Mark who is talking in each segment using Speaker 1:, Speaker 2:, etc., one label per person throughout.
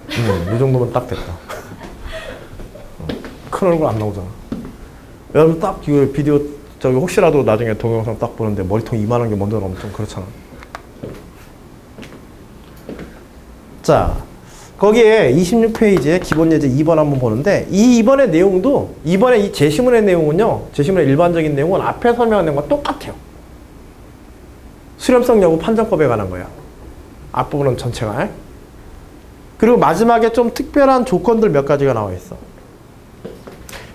Speaker 1: 이 정도면 딱 됐다. 큰 얼굴 안 나오잖아. 여러분 딱 이거 비디오 저기 혹시라도 나중에 동영상 딱 보는데 머리통 이만한 게 먼저 나오면 좀 그렇잖아. 자, 거기에 26페이지에 기본 예제 2번 한번 보는데 이 2번의 내용도 이번에 이 제시문의 내용은요. 제시문의 일반적인 내용은 앞에 설명한 내용과 똑같아요. 수렴성 여부 판정법에 관한 거야. 앞부분은 전체가. 그리고 마지막에 좀 특별한 조건들 몇 가지가 나와 있어.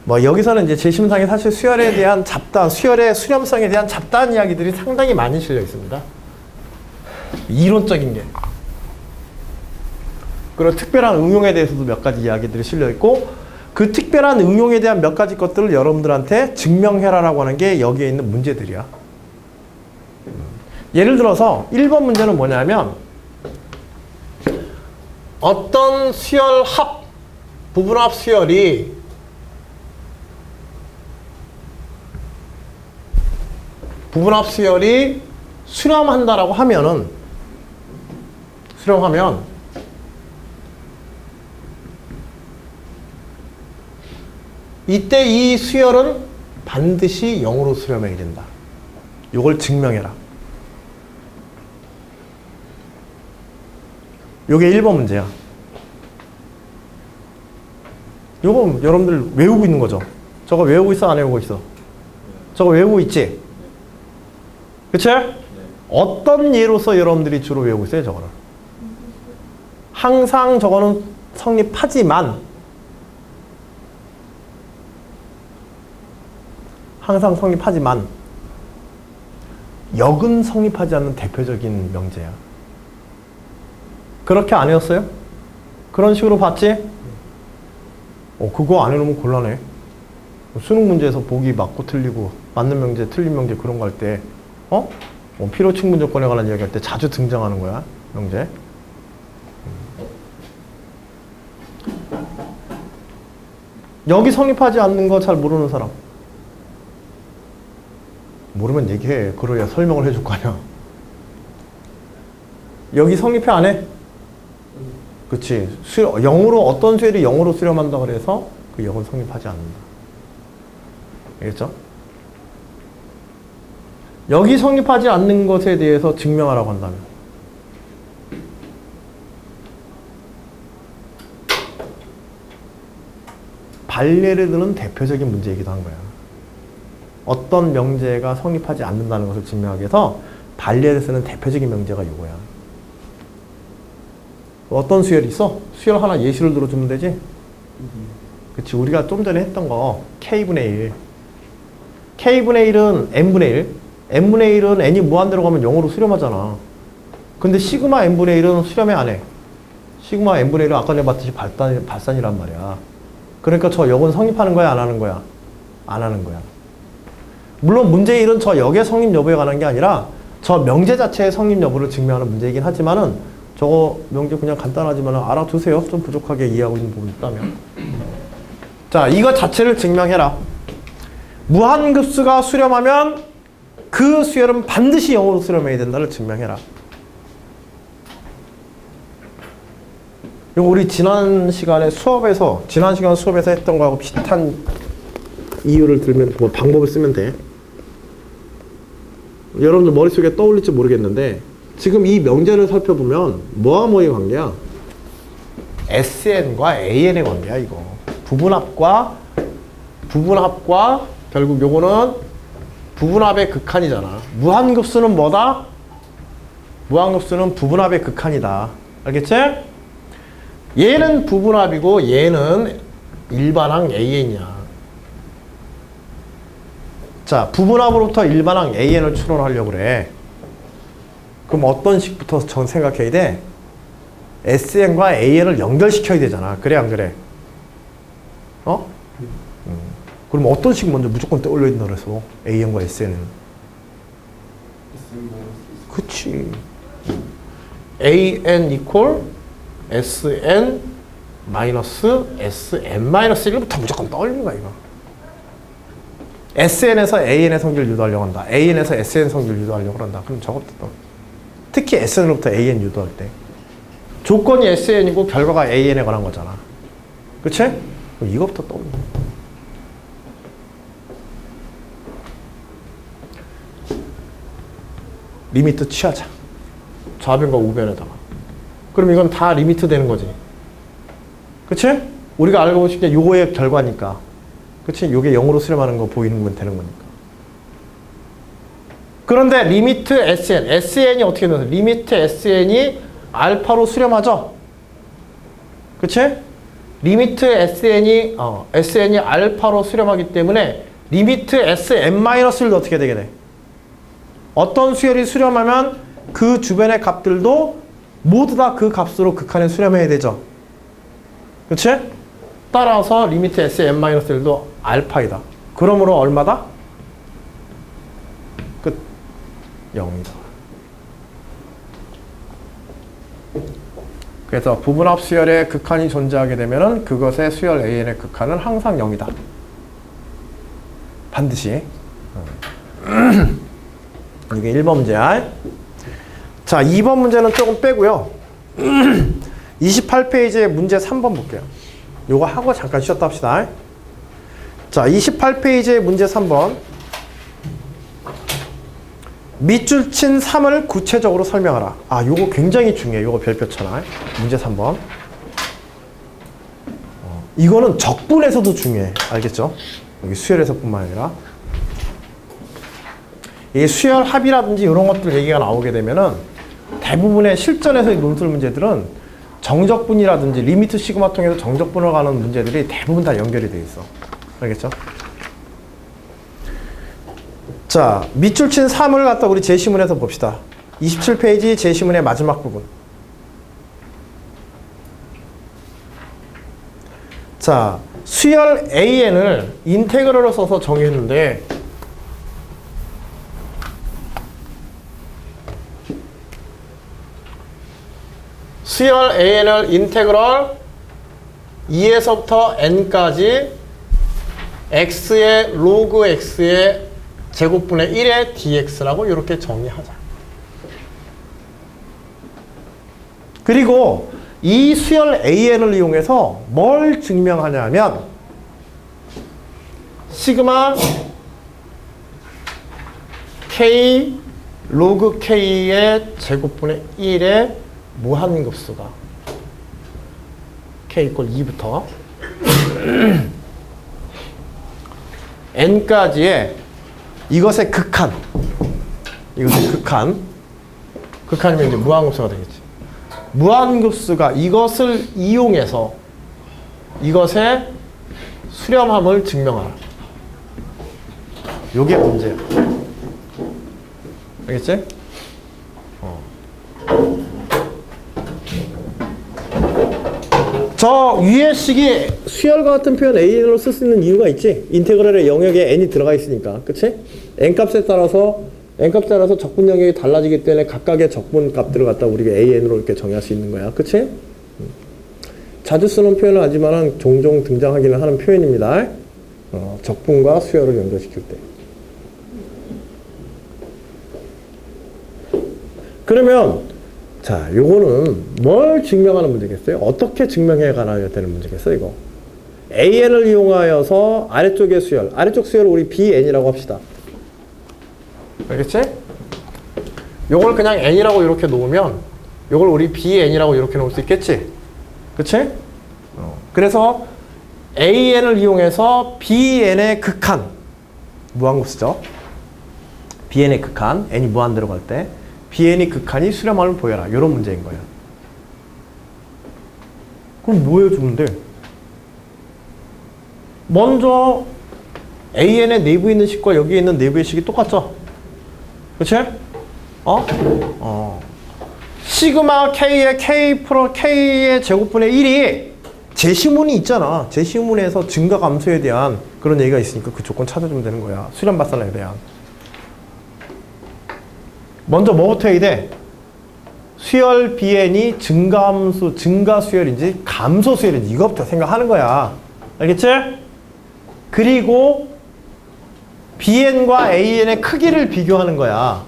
Speaker 1: 뭐 여기서는 이제 제시문상에 사실 수열에 대한 잡다한, 수열의 수렴성에 대한 잡다한 이야기들이 상당히 많이 실려 있습니다. 이론적인 게. 그리고 특별한 응용에 대해서도 몇 가지 이야기들이 실려 있고 그 특별한 응용에 대한 몇 가지 것들을 여러분들한테 증명해라라고 하는 게 여기에 있는 문제들이야. 예를 들어서 1번 문제는 뭐냐면 어떤 수열 합, 부분합 수열이 수렴한다라고 하면은 수렴하면 이때 이 수열은 반드시 0으로 수렴해야 된다. 이걸 증명해라. 요게 1번 문제야. 요거 여러분들 외우고 있는 거죠? 저거 외우고 있어? 안 외우고 있어? 저거 외우고 있지? 그치? 어떤 예로서 여러분들이 주로 외우고 있어요, 저거를? 항상 저거는 성립하지만 역은 성립하지 않는 대표적인 명제야. 그렇게 안 외웠어요? 그런 식으로 봤지? 그거 안 해놓으면 곤란해. 수능 문제에서 보기 맞고 틀리고 맞는 명제, 틀린 명제 그런 거 할 때 필요 충분 조건에 관한 이야기 할 때 자주 등장하는 거야, 명제. 여기 성립하지 않는 거 잘 모르는 사람. 모르면 얘기해. 그래야 설명을 해줄 거 아니야. 여기 성립해 안 해? 그치. 0으로, 어떤 수열이 0으로 수렴한다 그래서 그 역은 성립하지 않는다. 알겠죠? 여기 성립하지 않는 것에 대해서 증명하라고 한다면 반례를 드는 대표적인 문제이기도 한 거야. 어떤 명제가 성립하지 않는다는 것을 증명하기 위해서 반례를 쓰는 대표적인 명제가 이거야. 어떤 수열이 있어? 수열 하나 예시를 들어주면 되지? 그치. 우리가 좀 전에 했던 거 K분의 1. K분의 1은 N분의 1. N분의 1은 N이 무한대로 가면 0으로 수렴하잖아. 근데 시그마 N분의 1은 수렴해 안 해? 시그마 N분의 1은 아까 내가 봤듯이 발산이란 말이야. 그러니까 저 역은 성립하는 거야, 안 하는 거야? 안 하는 거야. 물론 문제 1은 저 역의 성립 여부에 관한 게 아니라 저 명제 자체의 성립 여부를 증명하는 문제이긴 하지만은 저거 명제 그냥 간단하지만 알아두세요. 좀 부족하게 이해하고 있는 부분이 있다면. 자, 이거 자체를 증명해라. 무한급수가 수렴하면 그 수열은 반드시 0으로 수렴해야 된다를 증명해라. 이거 우리 지난 시간 수업에서 했던 거하고 비슷한 이유를 들면, 뭐 방법을 쓰면 돼. 여러분들 머릿속에 떠올릴지 모르겠는데 지금 이 명제를 살펴보면 뭐와 뭐의 관계야? SN과 AN의 관계야, 이거. 부분합과 결국 요거는 부분합의 극한이잖아. 무한급수는 뭐다? 무한급수는 부분합의 극한이다. 알겠지? 얘는 부분합이고 얘는 일반항 AN이야. 자, 부분합으로부터 일반항 AN을 추론하려고 그래. 그럼 어떤 식부터 생각해야 돼? SN과 AN을 연결시켜야 되잖아. 그래, 안 그래? 그럼 어떤 식 먼저 무조건 떠올려야 된다 그래서 AN과 SN은? 그치. AN equal SN 마이너스 SN 마이너스 1부터 무조건 떠올리는 거야, 이거. SN에서 AN의 성질을 유도하려고 한다. AN에서 SN 성질을 유도하려고 한다. 그럼 저것도 또. 특히 SN으로부터 AN 유도할 때. 조건이 SN이고 결과가 AN에 관한 거잖아. 그치? 그럼 이것부터 떠올려. 리미트 취하자. 좌변과 우변에다가. 그럼 이건 다 리미트 되는 거지. 그치? 우리가 알고 보신 게 요거의 결과니까. 그치? 요게 0으로 수렴하는 거 보이는 건 되는 거니까. 그런데 리미트 SN. SN이 어떻게 되나요? 리미트 SN이 알파로 수렴하죠? 그치? 리미트 SN이 알파로 수렴하기 때문에 리미트 SN-1도 어떻게 되게 돼? 어떤 수열이 수렴하면 그 주변의 값들도 모두 다 그 값으로 극한에 수렴해야 되죠. 그치? 따라서 리미트 SN-1도 알파이다. 그러므로 얼마다? 끝. 0이다. 그래서 부분합 수열의 극한이 존재하게 되면은 그것의 수열 AN의 극한은 항상 0이다. 반드시. 이게 1번 문제야. 자, 2번 문제는 조금 빼고요. 28페이지에 문제 3번 볼게요. 요거 하고 잠깐 쉬었다 합시다. 자, 28페이지에 문제 3번. 밑줄 친 3을 구체적으로 설명하라. 아, 요거 굉장히 중요해요. 요거 별표 쳐놔. 문제 3번. 이거는 적분에서도 중요해. 알겠죠? 여기 수열에서뿐만 아니라. 이 수열 합이라든지 이런 것들 얘기가 나오게 되면은 대부분의 실전에서의 논술 문제들은 정적분이라든지 리미트 시그마 통해서 정적분을 가는 문제들이 대부분 다 연결이 돼 있어. 알겠죠? 자, 밑줄 친 3을 갖다 우리 제시문에서 봅시다. 27페이지 제시문의 마지막 부분. 자, 수열 AN을 인테그럴로 써서 정의했는데 수열 AN을 인테그럴 2에서부터 n까지 x의 로그 x의 제곱분의 1의 dx라고 이렇게 정의하자. 그리고 이 수열 AN을 이용해서 뭘 증명하냐면 시그마 k 로그 k의 제곱분의 1의 무한급수가 k 이퀄 2부터 n까지의 이것의 극한, 극한이면 이제 무한급수가 되겠지. 무한급수가 이것을 이용해서 이것의 수렴함을 증명하라. 요게 문제야. 알겠지? 저 위의 식이 수열과 같은 표현 AN으로 쓸 수 있는 이유가 있지. 인테그럴의 영역에 n이 들어가 있으니까. 그치? n값에 따라서 적분 영역이 달라지기 때문에 각각의 적분 값들을 갖다 우리가 AN으로 이렇게 정의할 수 있는 거야. 그치? 자주 쓰는 표현은 아니지만 종종 등장하기는 하는 표현입니다. 적분과 수열을 연결시킬 때. 그러면 자, 요거는 뭘 증명하는 문제겠어요? 어떻게 증명해 가야 되는 문제겠어요, 이거? AN을 이용하여서 아래쪽의 수열, 아래쪽 수열을 우리 BN이라고 합시다. 알겠지? 요걸 그냥 N이라고 이렇게 놓으면 요걸 우리 BN이라고 이렇게 놓을 수 있겠지? 그치? 그래서 AN을 이용해서 BN의 극한, 무한급수죠? BN의 극한, N이 무한 들어갈 때 BN이 극한이 수렴함을 보여라. 이런 문제인 거예요. 그럼 뭐 해주면 돼? 먼저 AN의 내부에 있는 식과 여기에 있는 내부의 식이 똑같죠? 그치? 시그마 K의 K 프로 K의 제곱분의 1이 제시문이 있잖아. 제시문에서 증가 감소에 대한 그런 얘기가 있으니까 그 조건 찾아주면 되는 거야. 수렴 발산에 대한. 먼저 뭐부터 해야 돼? 수열 BN이 증가 수열인지 감소 수열인지 이것부터 생각하는 거야. 알겠지? 그리고 BN과 AN의 크기를 비교하는 거야.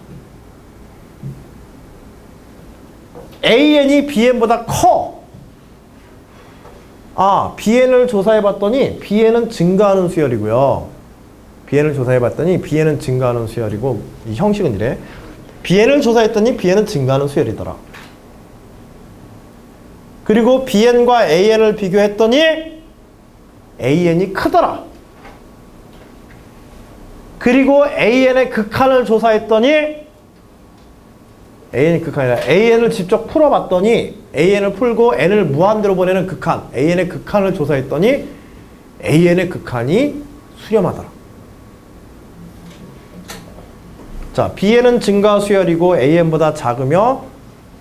Speaker 1: AN이 BN보다 커. BN을 조사해봤더니 BN은 증가하는 수열이고요. BN을 조사해봤더니 BN은 증가하는 수열이고, 이 형식은 이래. BN을 조사했더니 BN은 증가하는 수열이더라. 그리고 BN과 AN을 비교했더니 AN이 크더라. 그리고 AN의 극한을 조사했더니 AN이 극한이 아니라 AN을 직접 풀어봤더니 AN을 풀고 N을 무한대로 보내는 극한, AN의 극한을 조사했더니 AN의 극한이 수렴하더라. 자, BN은 증가 수열이고 AN보다 작으며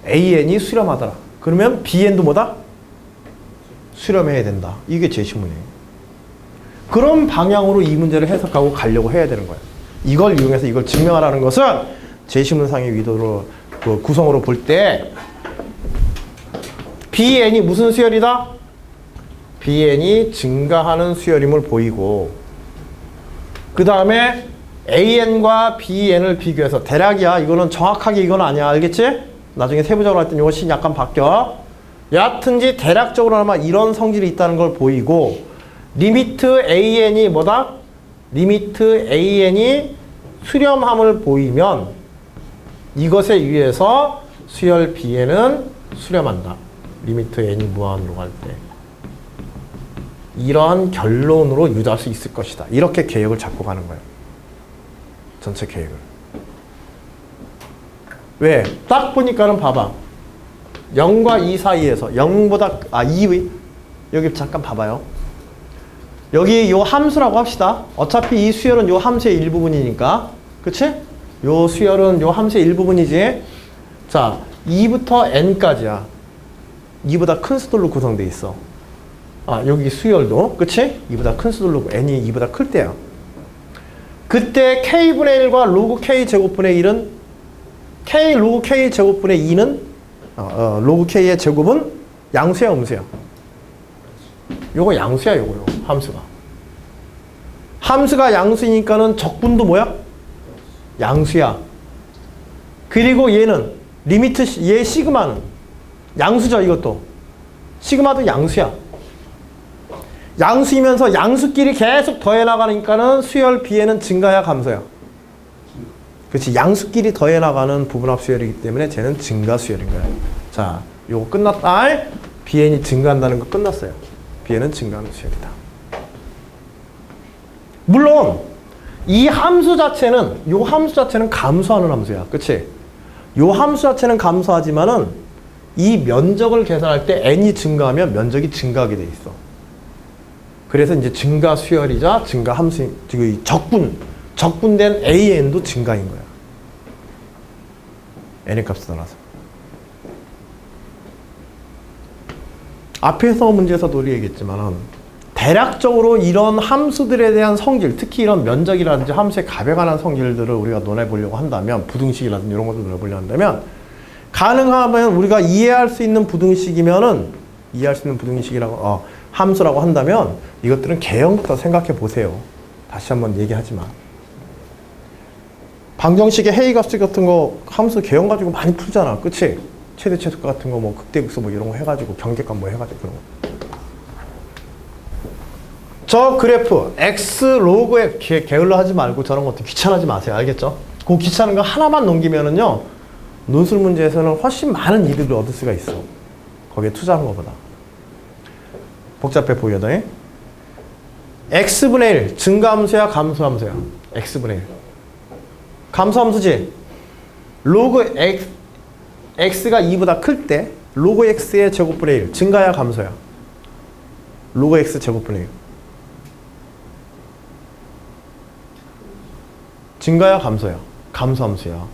Speaker 1: AN이 수렴하더라. 그러면 BN도 뭐다? 수렴해야 된다. 이게 제시문이에요. 그런 방향으로 이 문제를 해석하고 가려고 해야 되는 거예요. 이걸 이용해서 이걸 증명하라는 것은 제시문상의 위도로 구성으로 볼 때 BN이 무슨 수열이다? BN이 증가하는 수열임을 보이고, 그 다음에 AN과 BN을 비교해서 대략이야. 이거는 정확하게 이건 아니야. 알겠지? 나중에 세부적으로 할 땐 이거 신 약간 바뀌어. 여하튼지 대략적으로 아마 이런 성질이 있다는 걸 보이고, 리미트 AN이 뭐다? 리미트 AN이 수렴함을 보이면 이것에 의해서 수열 BN은 수렴한다. 리미트 N이 무한으로 갈 때. 이러한 결론으로 유도할 수 있을 것이다. 이렇게 계획을 잡고 가는 거예요. 전체 계획을. 왜? 딱 보니까는 봐봐. 0과 2 사이에서 0보다 2 여기 잠깐 봐봐요. 여기 요 함수라고 합시다. 어차피 이 수열은 요 함수의 일부분이니까. 그치? 요 수열은 요 함수의 일부분이지. 자, 2부터 n까지야. 2보다 큰 수들로 구성되어 있어. 여기 수열도. 그치? 2보다 큰 수들로, n이 2보다 클 때야. 그때 k분의 1과 로그 k 제곱분의 1은 k 로그 k 제곱분의 2는 로그 k의 제곱은 양수야, 음수야? 요거 양수야, 요거 함수가. 함수가 양수니까는 적분도 뭐야? 양수야. 그리고 얘는 리미트 얘 시그마는 양수죠, 이것도. 시그마도 양수야. 양수이면서 양수끼리 계속 더해 나가니까는 수열 B에는 증가야, 감소야? 그렇지. 양수끼리 더해 나가는 부분합 수열이기 때문에 쟤는 증가 수열인 거야. 자, 요거 끝났다. Bn이 증가한다는 거 끝났어요. Bn은 증가하는 수열이다. 물론 이 함수 자체는 요 함수 자체는 감소하는 함수야. 그치? 요 함수 자체는 감소하지만은 이 면적을 계산할 때 n이 증가하면 면적이 증가하게 돼 있어. 그래서 이제 증가 수열이자 증가 함수, 적분된 AN도 증가인 거야. n의 값을 떠나서. 앞에서 문제에서도 우리 얘기했지만은 대략적으로 이런 함수들에 대한 성질, 특히 이런 면적이라든지 함수의 값에 관한 성질들을 우리가 논해보려고 한다면, 부등식이라든지 이런 것들 논해보려고 한다면, 가능하면 우리가 이해할 수 있는 부등식이면은, 이해할 수 있는 부등식이라고, 함수라고 한다면, 이것들은 개형부터 생각해 보세요. 다시 한번 얘기하지만. 방정식의 해이값 같은 거 함수 개형 가지고 많이 풀잖아. 그치? 최대 최소값 같은 거, 뭐, 극대극소 뭐 이런 거 해가지고, 경계값 뭐 해가지고 그런 거. 저 그래프 x 로그에 게을러 하지 말고 저런 것도 귀찮아하지 마세요. 알겠죠? 그 귀찮은 거 하나만 넘기면은요, 논술 문제에서는 훨씬 많은 이득을 얻을 수가 있어. 거기에 투자하는 것보다. 복잡해 보여도. x분의 1 증가함수야, 감소함수야? x분의 1 감소함수지. 로그 x가 2보다 클 때 로그 x의 제곱분의 1 증가야, 감소야? 로그 x 제곱분의 1 증가야, 감소야? 감소함수야.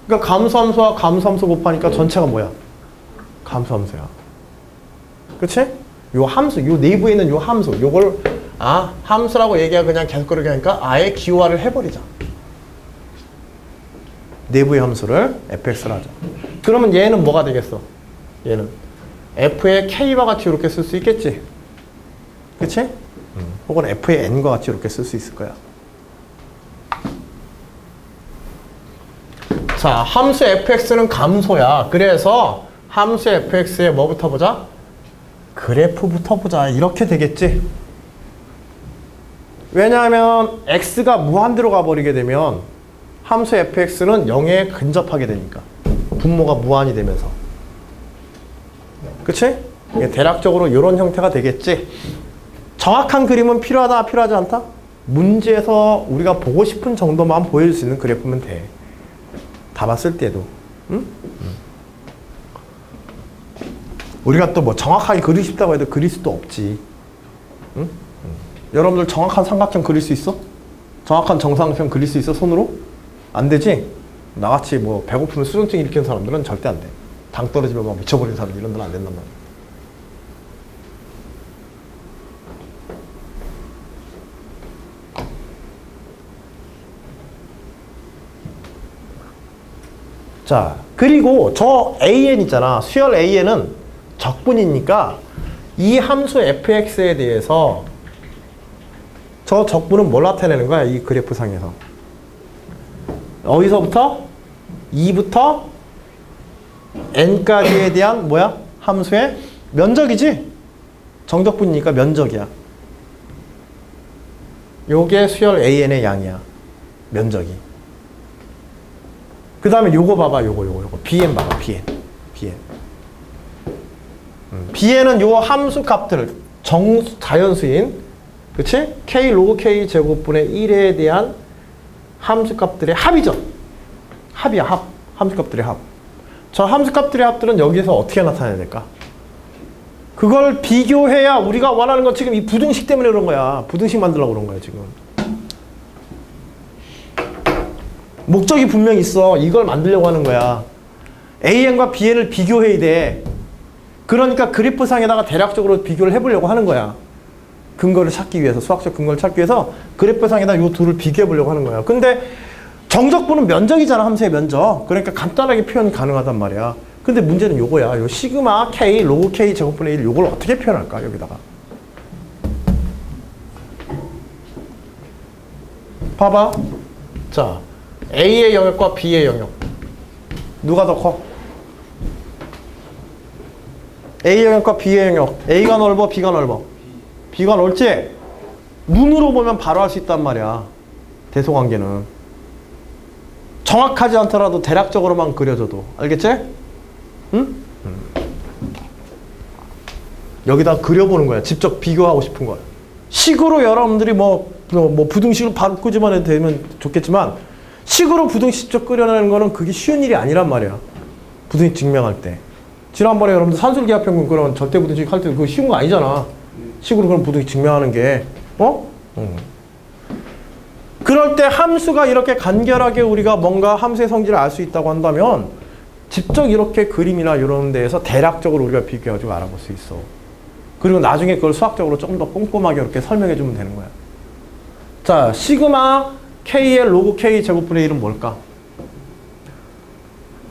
Speaker 1: 그러니까 감소함수와 감소함수 곱하니까 전체가 뭐야? 감소함수야. 그치? 요 함수, 요 내부에 있는 요 함수, 요걸 함수라고 얘기하고 그냥 계속 그러게 하니까 아예 기호화를 해버리자. 내부의 함수를 fx를 하자. 그러면 얘는 뭐가 되겠어? 얘는 f의 k와 같이 이렇게 쓸 수 있겠지? 그치? 혹은 f의 n과 같이 이렇게 쓸 수 있을 거야. 자, 함수 fx는 감소야. 그래서 함수 fx에 뭐부터 보자? 그래프부터 보자. 이렇게 되겠지? 왜냐하면 x가 무한대로 가버리게 되면 함수 fx는 0에 근접하게 되니까. 분모가 무한이 되면서. 그치? 대략적으로 이런 형태가 되겠지? 정확한 그림은 필요하다, 필요하지 않다? 문제에서 우리가 보고 싶은 정도만 보여줄 수 있는 그래프면 돼. 다 봤을 때도. 응? 우리가 또 뭐 정확하게 그리고 싶다고 해도 그릴 수도 없지. 응? 여러분들 정확한 삼각형 그릴 수 있어? 정확한 정사각형 그릴 수 있어? 손으로? 안 되지? 나같이 뭐 배고프면 수전증 일으키는 사람들은 절대 안 돼. 당 떨어지면 막 미쳐버리는 사람들 이런 데는 안 된단 말이야. 자, 그리고 저 AN 있잖아. 수열 AN은 적분이니까 이 함수 fx에 대해서 저 적분은 뭘 나타내는 거야? 이 그래프상에서. 어디서부터? 2부터 n까지에 대한 뭐야? 함수의 면적이지? 정적분이니까 면적이야. 요게 수열 AN의 양이야. 면적이. 그 다음에 요거 봐봐. 요거. BN 봐봐. BN. BN은 요 함수 값들, 자연수인, 그치? K 로그 K 제곱분의 1에 대한 함수 값들의 합이죠. 합이야, 합. 함수 값들의 합. 저 함수 값들의 합들은 여기서 어떻게 나타내야 될까? 그걸 비교해야 우리가 원하는 건 지금 이 부등식 때문에 그런 거야. 부등식 만들려고 그런 거야, 지금. 목적이 분명히 있어. 이걸 만들려고 하는 거야. AN과 BN을 비교해야 돼. 그러니까 그래프상에다가 대략적으로 비교를 해보려고 하는 거야. 근거를 찾기 위해서, 수학적 근거를 찾기 위해서 그래프상에다 요 둘을 비교해 보려고 하는 거야. 근데 정적분은 면적이잖아, 함수의 면적. 그러니까 간단하게 표현 가능하단 말이야. 근데 문제는 요거야. 요 시그마 K, 로그 K 제곱분의 1, 요걸 어떻게 표현할까, 여기다가. 봐봐. 자, A의 영역과 B의 영역. 누가 더 커? A 영역과 B의 영역. A가 넓어, B가 넓어? B가 넓지? 눈으로 보면 바로 알 수 있단 말이야. 대소관계는. 정확하지 않더라도 대략적으로만 그려줘도. 알겠지? 응? 여기다 그려보는 거야. 직접 비교하고 싶은 거야. 식으로 여러분들이 뭐 부등식으로 바로 끄집어내도 되면 좋겠지만 식으로 부등식 직접 그려내는 거는 그게 쉬운 일이 아니란 말이야. 부등식 증명할 때. 지난번에 여러분들 산술기하평균 그런 절대 부등식 할 때 그거 쉬운 거 아니잖아. 식으로 그런 부등식 증명하는 게. 그럴 때 함수가 이렇게 간결하게 우리가 뭔가 함수의 성질을 알 수 있다고 한다면 직접 이렇게 그림이나 이런 데에서 대략적으로 우리가 비교해가지고 알아볼 수 있어. 그리고 나중에 그걸 수학적으로 조금 더 꼼꼼하게 이렇게 설명해 주면 되는 거야. 자, 시그마 K의 로그 K 제곱분의 1은 뭘까?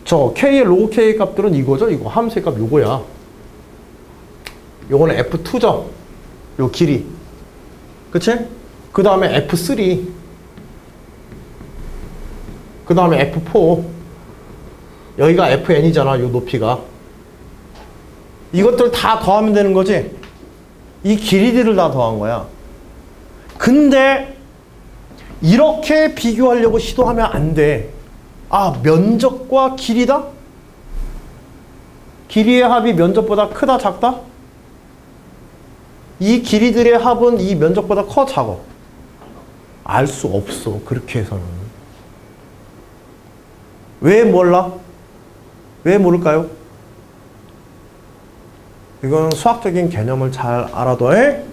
Speaker 1: 저 K의 로그 K 값들은 이거죠? 이거 함수의 값 요거야. 요거는 F2죠? 요 길이. 그치? 그 다음에 F3. 그 다음에 F4. 여기가 FN이잖아, 요 높이가. 이것들 다 더하면 되는 거지? 이 길이들을 다 더한 거야. 근데 이렇게 비교하려고 시도하면 안 돼. 아, 면적과 길이다? 길이의 합이 면적보다 크다, 작다? 이 길이들의 합은 이 면적보다 커, 작아? 알 수 없어, 그렇게 해서는. 왜 몰라? 왜 모를까요? 이건 수학적인 개념을 잘 알아둬야 해.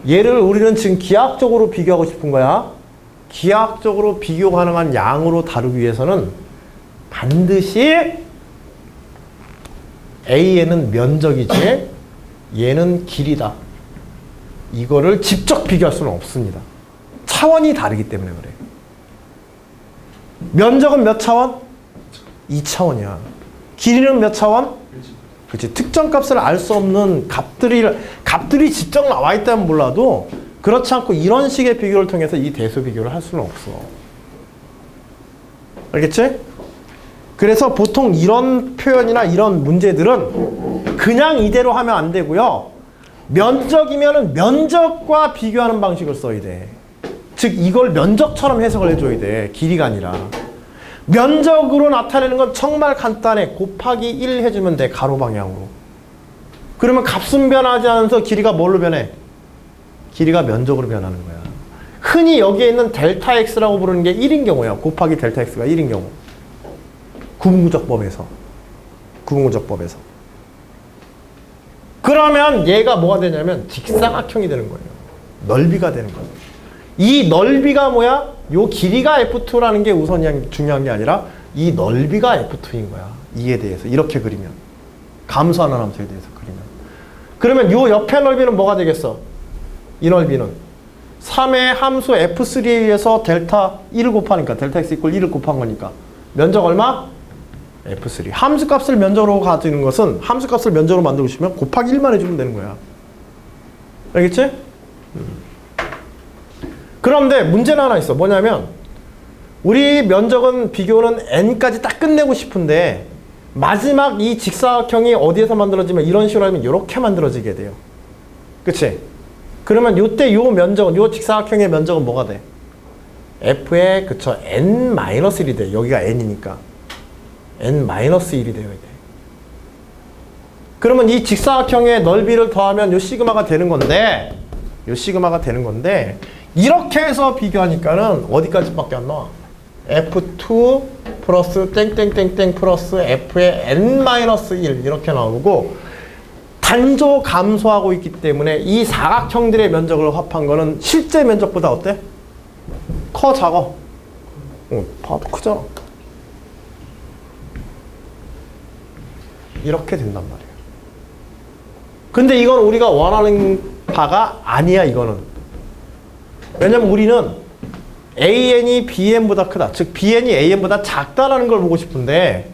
Speaker 1: 얘를 우리는 지금 기하학적으로 비교하고 싶은 거야. 기하학적으로 비교 가능한 양으로 다루기 위해서는 반드시 A에는 면적이지 얘는 길이다. 이거를 직접 비교할 수는 없습니다. 차원이 다르기 때문에 그래. 면적은 몇 차원? 2차원이야. 길이는 몇 차원? 그치. 특정 값을 알 수 없는 값들이 직접 나와 있다면 몰라도 그렇지 않고 이런 식의 비교를 통해서 이 대수 비교를 할 수는 없어. 알겠지? 그래서 보통 이런 표현이나 이런 문제들은 그냥 이대로 하면 안 되고요. 면적이면은 면적과 비교하는 방식을 써야 돼. 즉 이걸 면적처럼 해석을 해줘야 돼. 길이가 아니라. 면적으로 나타내는 건 정말 간단해. 곱하기 1 해주면 돼. 가로 방향으로. 그러면 값은 변하지 않아서 길이가 뭘로 변해? 길이가 면적으로 변하는 거야. 흔히 여기에 있는 델타 x라고 부르는 게 1인 경우야. 곱하기 델타 x가 1인 경우. 구분구적법에서. 그러면 얘가 뭐가 되냐면 직사각형이 되는 거예요. 넓이가 되는 거예요. 이 넓이가 뭐야? 요 길이가 F2라는 게 우선 중요한 게 아니라 이 넓이가 F2인 거야. 이에 대해서 이렇게 그리면. 감소하는 함수에 대해서 그리면. 그러면 요 옆에 넓이는 뭐가 되겠어? 이 넓이는 3의 함수 F3에 의해서 델타 1을 곱하니까 델타 x 이퀄 1을 곱한 거니까 면적 얼마? F3. 함수값을 면적으로 가지는 것은 함수값을 면적으로 만들고 싶으면 곱하기 1만 해주면 되는 거야. 알겠지? 그런데 문제는 하나 있어. 뭐냐면 우리 면적은 비교는 n까지 딱 끝내고 싶은데 마지막 이 직사각형이 어디에서 만들어지면 이런 식으로 하면 이렇게 만들어지게 돼요. 그치? 그러면 요때 요 면적은 요 직사각형의 면적은 뭐가 돼? f의 그쵸 n-1이 돼. 여기가 n이니까 n-1이 되어야 돼. 그러면 이 직사각형의 넓이를 더하면 요 시그마가 되는 건데 이렇게 해서 비교하니까는 어디까지밖에 안 나와? f2 플러스 땡땡땡땡 플러스 f의 n-1 이렇게 나오고 단조 감소하고 있기 때문에 이 사각형들의 면적을 합한 거는 실제 면적보다 어때? 커 작아? 봐도 크잖아. 이렇게 된단 말이에요. 근데 이건 우리가 원하는 바가 아니야. 이거는. 왜냐면 우리는 AN이 BN보다 크다. 즉 BN이 AN보다 작다라는 걸 보고 싶은데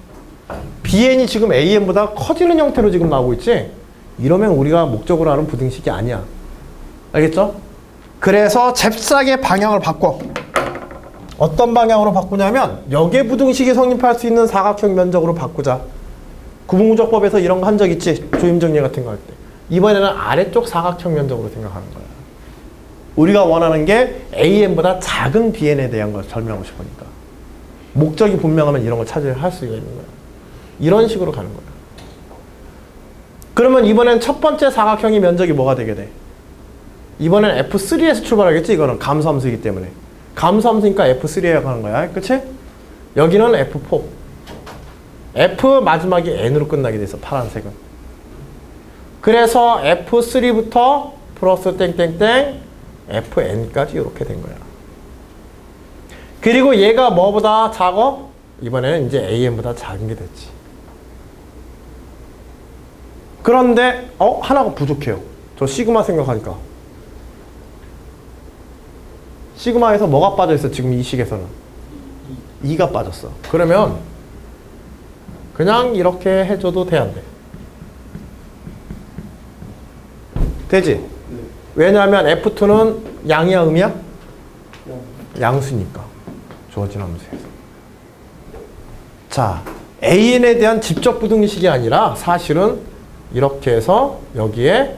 Speaker 1: BN이 지금 AN보다 커지는 형태로 지금 나오고 있지? 이러면 우리가 목적으로 하는 부등식이 아니야. 알겠죠? 그래서 잽싸게 방향을 바꿔. 어떤 방향으로 바꾸냐면 역의 부등식이 성립할 수 있는 사각형 면적으로 바꾸자. 구분구적법에서 이런 거 한 적 있지? 조임정리 같은 거 할 때. 이번에는 아래쪽 사각형 면적으로 생각하는 거야. 우리가 원하는 게 AN보다 작은 BN에 대한 걸 설명하고 싶으니까. 목적이 분명하면 이런 걸 할 수가 있는 거야. 이런 식으로 가는 거야. 그러면 이번엔 첫 번째 사각형의 면적이 뭐가 되게 돼? 이번엔 F3에서 출발하겠지? 이거는 감소함수이기 때문에. 감소함수니까 F3에 가는 거야. 그치? 여기는 F4. F 마지막이 N으로 끝나게 돼서 파란색은. 그래서 F3부터 플러스 땡땡땡 FN까지 이렇게 된 거야. 그리고 얘가 뭐보다 작어? 이번에는 이제 AN보다 작은 게 됐지. 그런데 하나가 부족해요. 저 시그마 생각하니까. 시그마에서 뭐가 빠져있어? 지금 이 식에서는 2가 빠졌어. 그러면 그냥 이렇게 해줘도 돼, 안 돼? 되지? 네. 왜냐하면 F2는 양이야, 음이야? 양수니까. 주어진 함수에서. 자, AN에 대한 직접 부등식이 아니라 사실은 이렇게 해서 여기에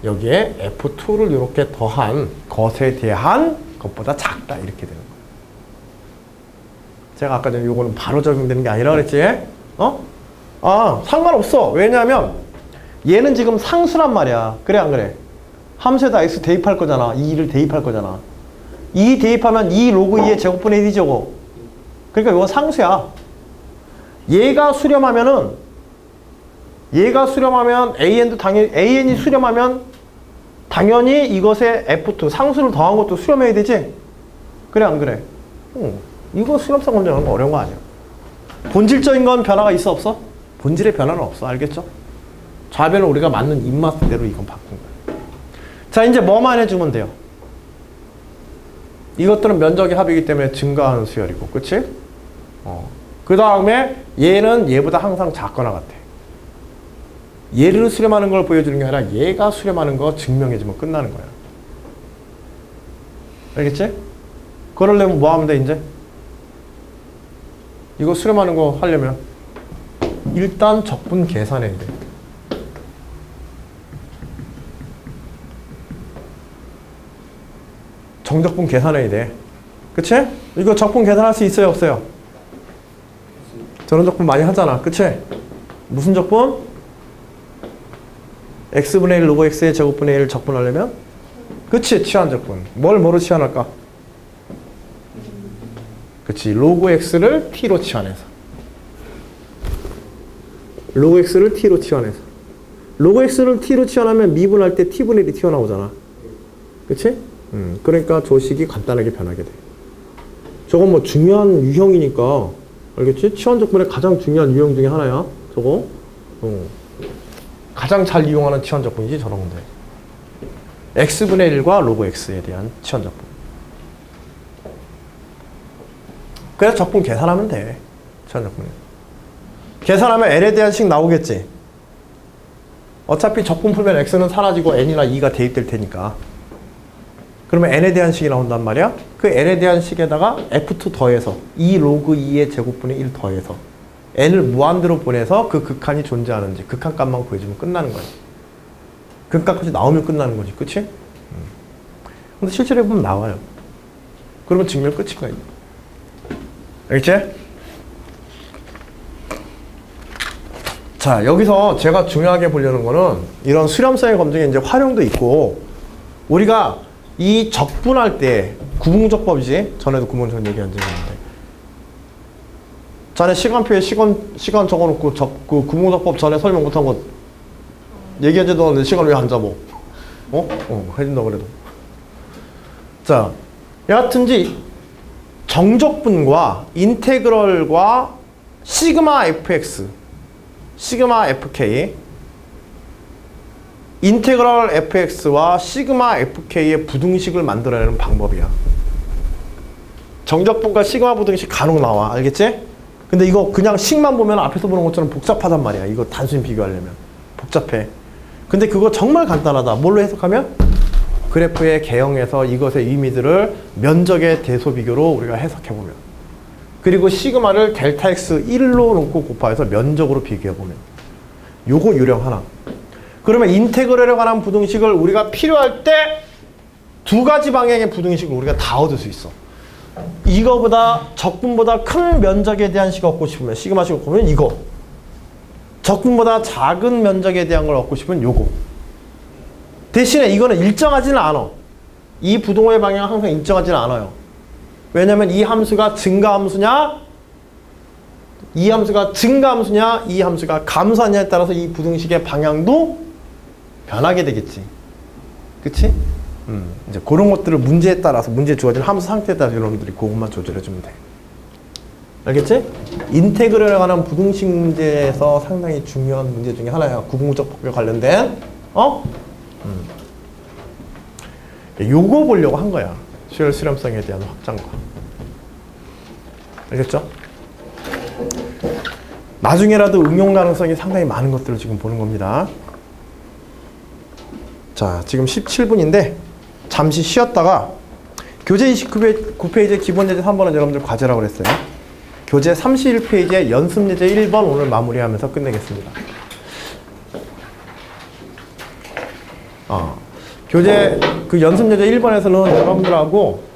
Speaker 1: F2를 이렇게 더한 것에 대한 것보다 작다 이렇게 되는 거예요. 제가 아까 전에 요거는 바로 적용되는 게 아니라 그랬지? 상관없어. 왜냐하면 얘는 지금 상수란 말이야. 그래 안 그래? 함수에다 x 대입할 거잖아. 2를 대입할 거잖아. 2 대입하면 2 로그 2의 제곱분의 1이 저거. 그러니까 이건 상수야. 얘가 수렴하면 AN도 당연히 AN이 수렴하면 당연히 이것에 F2 상수를 더한 것도 수렴해야 되지? 그래 안 그래? 이거 수렴성 검증하는 거 어려운 거 아니야. 본질적인 건 변화가 있어 없어? 본질의 변화는 없어. 알겠죠? 좌변을 우리가 맞는 입맛대로 이건 바꾼 거야. 자, 이제 뭐만 해주면 돼요? 이것들은 면적의 합이기 때문에 증가하는 수열이고, 그치? 그 다음에 얘는 얘보다 항상 작거나 같아. 얘를 수렴하는 걸 보여주는 게 아니라 얘가 수렴하는 거 증명해주면 끝나는 거야. 알겠지? 그러려면 뭐 하면 돼, 이제? 이거 수렴하는 거 하려면 일단 적분 계산해야 돼. 정적분 계산해야 돼. 그치? 이거 적분 계산할 수 있어요, 없어요? 저런 적분 많이 하잖아. 그치? 무슨 적분? x분의 1 로그 x의 제곱분의 1을 적분하려면? 그치? 치환적분. 뭘 뭐로 치환할까? 그치? 로그 x를 t로 치환해서. 로그 x를 t로 치환해서. 로그 x를 t로 치환하면 미분할 때 t분의 1이 튀어나오잖아. 그치? 그러니까 조식이 간단하게 변하게 돼. 저건 뭐 중요한 유형이니까 알겠지? 치환적분의 가장 중요한 유형 중에 하나야. 저거. 가장 잘 이용하는 치환적분이지 저런 건데. x분의 1과 로그 x에 대한 치환적분. 그래서 적분 계산하면 돼. 치환적분. 계산하면 n에 대한 식 나오겠지. 어차피 적분 풀면 x는 사라지고 n이나 2가 대입될 테니까. 그러면 n에 대한 식이 나온단 말이야. 그 n에 대한 식에다가 f2 더해서 2 로그 2의 제곱분의 1 더해서 n을 무한대로 보내서 그 극한이 존재하는지 극한값만 구해주면 끝나는 거야. 극한값이 나오면 끝나는 거지. 그치? 근데 실제로 해보면 나와요. 그러면 증명 끝인 거야. 알겠지? 자, 여기서 제가 중요하게 보려는 거는 이런 수렴성의 검증에 이제 활용도 있고 우리가 이 적분할 때 구분적법이지. 전에도 구분적 얘기한 적이 있는데 전에 시간표에 시간 적어놓고 그 구분적법 전에 설명 못한 거 얘기한 적도 없는데 시간 왜 안 잡어? 해준다 그래도. 자, 여하튼지 정적분과 인테그럴과 시그마 fx, 시그마 fk, 인테그럴 fx와 시그마 fk의 부등식을 만들어내는 방법이야. 정적분과 시그마 부등식 간혹 나와. 알겠지? 근데 이거 그냥 식만 보면 앞에서 보는 것처럼 복잡하단 말이야. 이거 단순히 비교하려면. 복잡해. 근데 그거 정말 간단하다. 뭘로 해석하면? 그래프의 개형에서 이것의 의미들을 면적의 대소 비교로 우리가 해석해보면. 그리고 시그마를 델타 x 1로 놓고 곱하여서 면적으로 비교해보면. 요거 유령 하나. 그러면 인테그럴에 관한 부등식을 우리가 필요할 때 두 가지 방향의 부등식을 우리가 다 얻을 수 있어. 이거보다 적분보다 큰 면적에 대한 식을 얻고 싶으면 시그마식을 보면 이거. 적분보다 작은 면적에 대한 걸 얻고 싶으면 요거. 대신에 이거는 일정하지는 않아. 이 부동호의 방향은 항상 일정하지는 않아요. 왜냐면 이 함수가 증가함수냐 이 함수가 증가함수냐 이 함수가 감소하냐에 따라서 이 부등식의 방향도 변하게 되겠지. 그치? 이제 그런 것들을 문제에 따라서 문제에 주어진 함수 상태에 따라서 여러분들이 그것만 조절해주면 돼. 알겠지? 인테그럴에 관한 부등식 문제에서 상당히 중요한 문제 중에 하나야. 구분구적 법에 관련된 요거 보려고 한 거야. 수열 수렴성에 대한 확장과. 알겠죠? 나중에라도 응용 가능성이 상당히 많은 것들을 지금 보는 겁니다. 자, 지금 17분인데 잠시 쉬었다가 교재 29페이지 기본예제 3번은 여러분들 과제라고 그랬어요. 교재 31페이지에 연습예제 1번 오늘 마무리하면서 끝내겠습니다. 교재 그 연습예제 1번에서는 여러분들하고